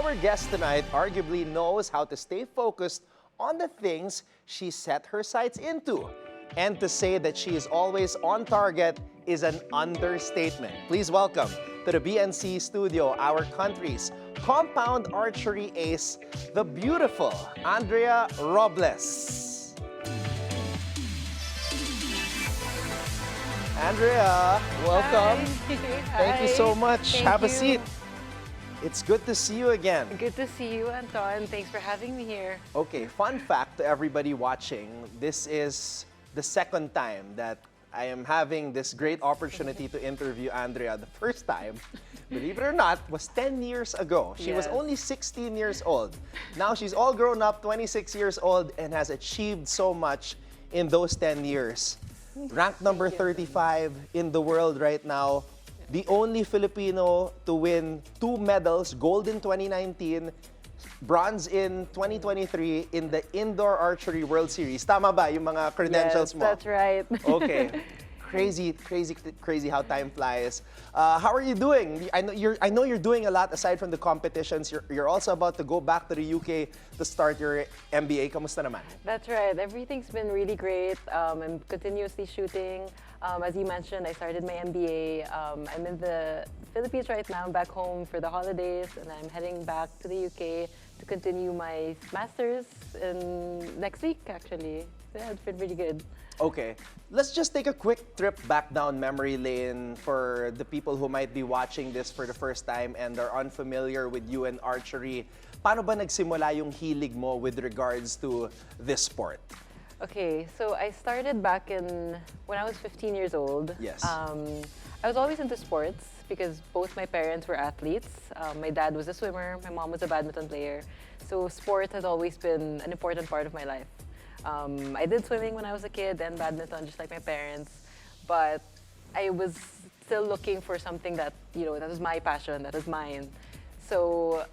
our guest tonight arguably knows how to stay focused on the things she set her sights into. And to say that she is always on target is an understatement. Please welcome to the BNC studio our country's compound archery ace, the beautiful Andrea Robles. Andrea, welcome. Hi. Thank you so much. Thank Have a you. seat. It's good to see you again. Good to see you, Anton. Thanks for having me here. Okay, fun fact to everybody watching. This is the second time that I am having this great opportunity to interview Andrea. The first time, believe it or not, was 10 years ago. She was Yes. only 16 years old. Now she's all grown up, 26 years old, and has achieved so much in those 10 years. Ranked number 35 in the world right now. The only Filipino to win 2 medals, gold in 2019, bronze in 2023 in the Indoor Archery World Series. Tama ba yung mga credentials Yes, mo? that's right. Okay. Crazy how time flies. How are you doing? I know you're doing a lot aside from the competitions. You're also about to go back to the UK to start your MBA. Kamusta naman? That's right. Everything's been really great. I'm continuously shooting. As you mentioned, I started my MBA. I'm in the Philippines right now. I'm back home for the holidays, and I'm heading back to the UK to continue my master's next week, actually. So yeah, it's been really good. Okay, let's just take a quick trip back down memory lane for the people who might be watching this for the first time and are unfamiliar with you and archery. Paano ba nagsimula yung hilig mo with regards to this sport? Okay, so I started back when I was 15 years old. Yes. I was always into sports because both my parents were athletes. My dad was a swimmer, my mom was a badminton player. So sport has always been an important part of my life. I did swimming when I was a kid and badminton just like my parents, but I was still looking for something that, that was my passion, that was mine. So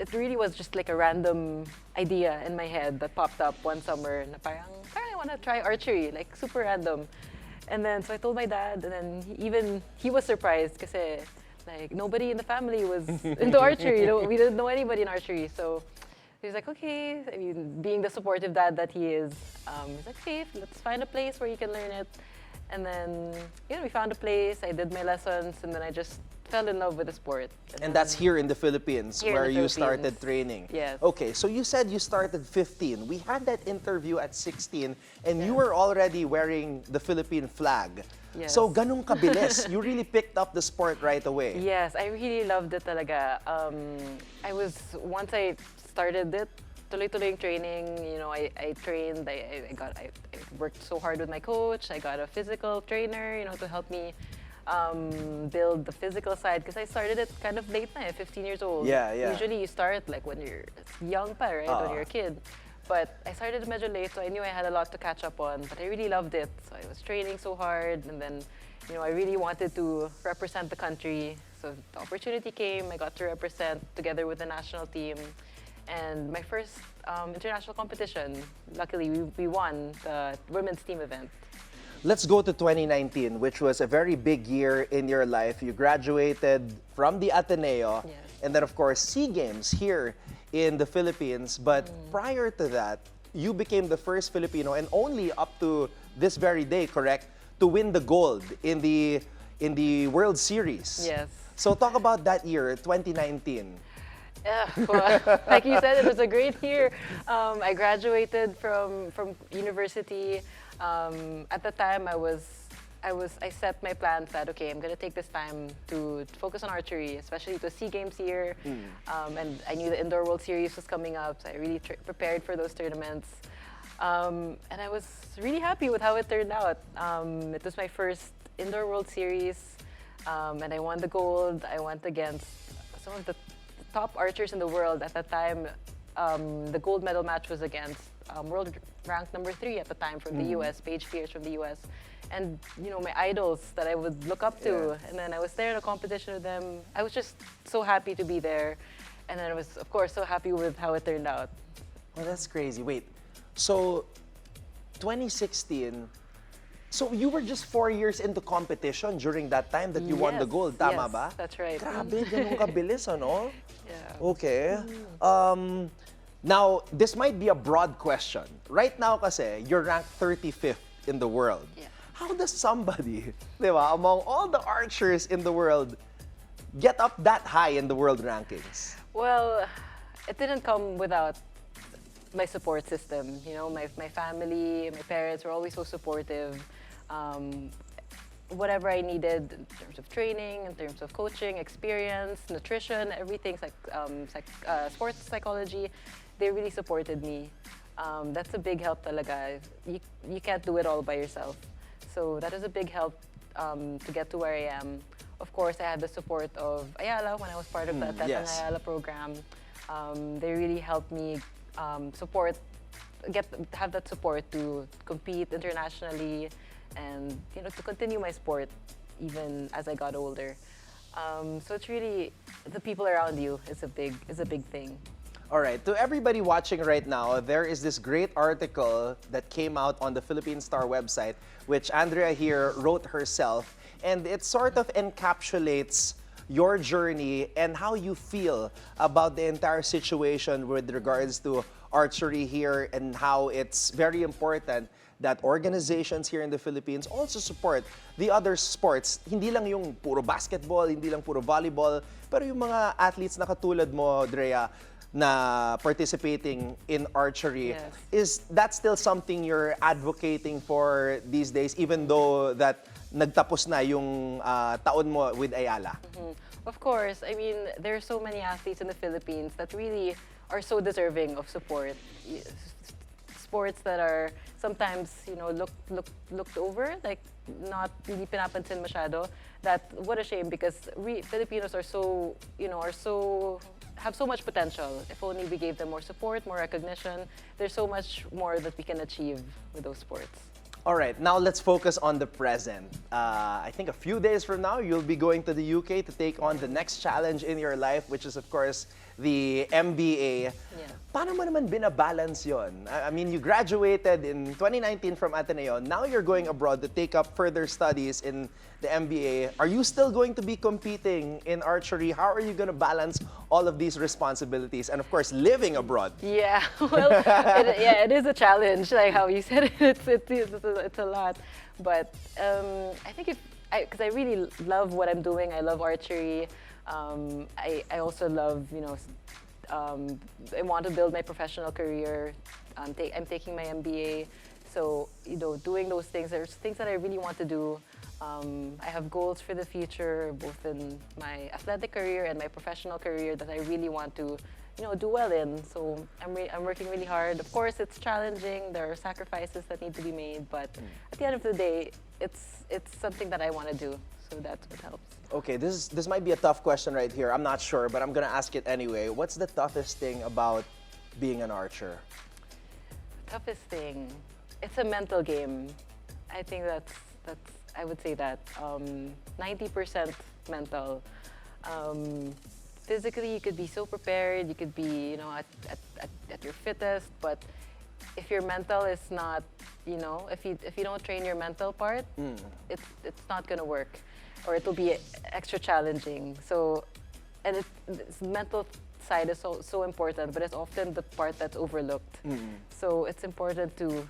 it really was just like a random idea in my head that popped up one summer na parang I want to try archery, like super random. And then so I told my dad, and then he was surprised because like nobody in the family was into archery. We didn't know anybody in archery. So he's like, okay, I mean, being the supportive dad that he is, he's like, okay, let's find a place where you can learn it. And then, we found a place, I did my lessons, and then I just fell in love with the sport. And that's here in the Philippines Here in where the you Philippines. started training. Yes. Okay, so you said you started 15. We had that interview at 16 and you were already wearing the Philippine flag. Yes. So ganun kabilis. You really picked up the sport right away. Yes, I really loved it talaga. Once I started it, tuloy-tuloy yung training, I trained, I worked so hard with my coach, I got a physical trainer, to help me build the physical side because I started it kind of late na, 15 years old. Yeah. Usually you start like when you're young pa, right? When you're a kid. But I started medyo late, so I knew I had a lot to catch up on, but I really loved it. So I was training so hard, and then, I really wanted to represent the country. So the opportunity came, I got to represent together with the national team. And my first international competition, luckily we won the women's team event. Let's go to 2019, which was a very big year in your life. You graduated from the Ateneo, Yes. and then of course SEA Games here in the Philippines. But prior to that, you became the first Filipino and only up to this very day, correct, to win the gold in the World Series. Yes. So talk about that year, 2019. Well, like you said, it was a great year. I graduated from university. At the time, I set my plans that okay, I'm gonna take this time to focus on archery, especially to SEA Games year. And I knew the Indoor World Series was coming up, so I really prepared for those tournaments. And I was really happy with how it turned out. It was my first Indoor World Series, and I won the gold. I went against some of the top archers in the world at that time. The gold medal match was against world ranked number 3 at the time from the US, Paige Pierce from the US. And my idols that I would look up to. And then I was there in a competition with them. I was just so happy to be there. And then I was, of course, so happy with how it turned out. Well, that's crazy. Wait, so 2016, so you were just 4 years into competition during that time that you won the gold, tama yes, ba? that's right. Grabe, ganun kabilis, ano? Yeah. Okay. Um, Now, this might be a broad question. Right now kasi, you're ranked 35th in the world. Yeah. How does somebody, di ba, among all the archers in the world, get up that high in the world rankings? Well, it didn't come without my support system. You know, my family, my parents were always so supportive. Um, Whatever I needed in terms of training, in terms of coaching, experience, nutrition, everything, sports psychology, they really supported me. That's a big help talaga. You can't do it all by yourself. So that is a big help to get to where I am. Of course, I had the support of Ayala when I was part of the Tetang yes. Ayala program. They really helped me support, have that support to compete internationally, and to continue my sport even as I got older. So it's really the people around you is a big thing. All right, to everybody watching right now, there is this great article that came out on the Philippine Star website, which Andrea here wrote herself, and it sort of encapsulates your journey and how you feel about the entire situation with regards to archery here, and how it's very important that organizations here in the Philippines also support the other sports. Hindi lang yung puro basketball, hindi lang puro volleyball, pero yung mga athletes na katulad mo, Drea, na participating in archery. Yes. Is that still something you're advocating for these days, even though that nagtapos na yung taon mo with Ayala? Of course, I mean, there are so many athletes in the Philippines that really are so deserving of support. Sports that are sometimes, looked over, like not really pinapansin masyado. That what a shame, because Filipinos are so, have so much potential. If only we gave them more support, more recognition, there's so much more that we can achieve with those sports. All right, now let's focus on the present. I think a few days from now, you'll be going to the UK to take on the next challenge in your life, which is, of course, the MBA. Yeah. Paano mo naman binabalance yon? I mean, you graduated in 2019 from Ateneo. Now you're going abroad to take up further studies in the MBA. Are you still going to be competing in archery? How are you going to balance all of these responsibilities? And, of course, living abroad. Yeah, well, it is a challenge, like how you said it. It's a lot, but I think because I really love what I'm doing. I love archery. I also love, I want to build my professional career. I'm taking my MBA, so doing those things. There's things that I really want to do. I have goals for the future, both in my athletic career and my professional career, that I really want to, do well in. So I'm working really hard. Of course, it's challenging. There are sacrifices that need to be made, but at the end of the day, it's something that I want to do. So that's what helps. Okay, this might be a tough question right here. I'm not sure, but I'm gonna ask it anyway. What's the toughest thing about being an archer? Toughest thing, it's a mental game. I think that's I would say that 90% mental. Physically, you could be so prepared. You could be at your fittest, but if your mental is not, if you don't train your mental part, it's not gonna work, or it'll be extra challenging. So, and this mental side is so important, but it's often the part that's overlooked. So it's important to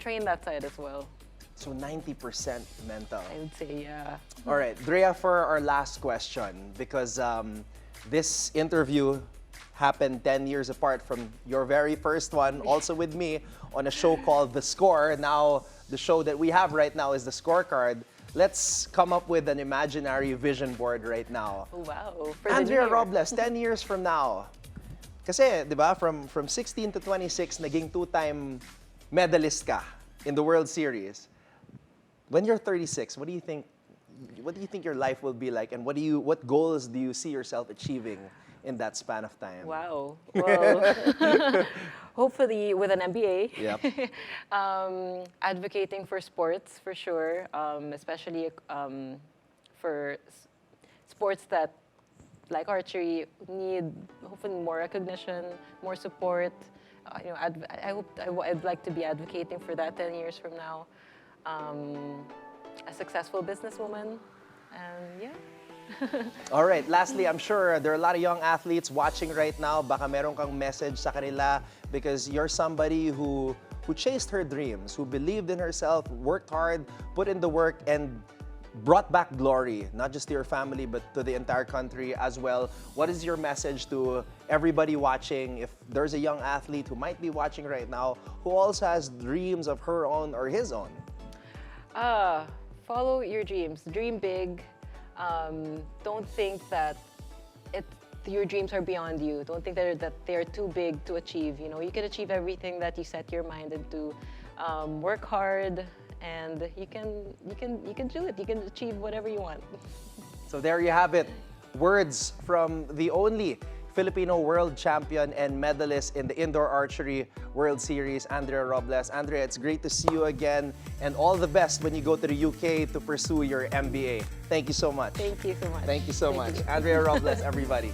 train that side as well. So 90% mental. I would say, yeah. All right, Drea, for our last question, because this interview happened 10 years apart from your very first one, also with me, on a show called The Score. Now, the show that we have right now is The Scorecard. Let's come up with an imaginary vision board right now. Oh, wow. Andrea Robles, 10 years from now. Kasi, di ba, from 16 to 26, naging two-time medalist ka in the World Series. When you're 36, what do you think your life will be like, and what goals do you see yourself achieving in that span of time? Wow. Well, hopefully with an MBA. Yep. Advocating for sports, for sure, especially for sports that, like archery, need hopefully more recognition, more support. I'd like to be advocating for that 10 years from now. A successful businesswoman, and yeah. All right, lastly, I'm sure there are a lot of young athletes watching right now. Baka meron kang message sa kanila because you're somebody who chased her dreams, who believed in herself, worked hard, put in the work, and brought back glory, not just to your family, but to the entire country as well. What is your message to everybody watching? If there's a young athlete who might be watching right now who also has dreams of her own or his own? Follow your dreams. Dream big. Don't think that your dreams are beyond you. Don't think that they're too big to achieve. You know, you can achieve everything that you set your mind into. Work hard, and you can do it. You can achieve whatever you want. So there you have it. Words from the only Filipino world champion and medalist in the Indoor Archery World Series, Andrea Robles. Andrea, it's great to see you again, and all the best when you go to the UK to pursue your MBA. Thank you so much. Thank you so much. Thank you so much. Andrea Robles, everybody.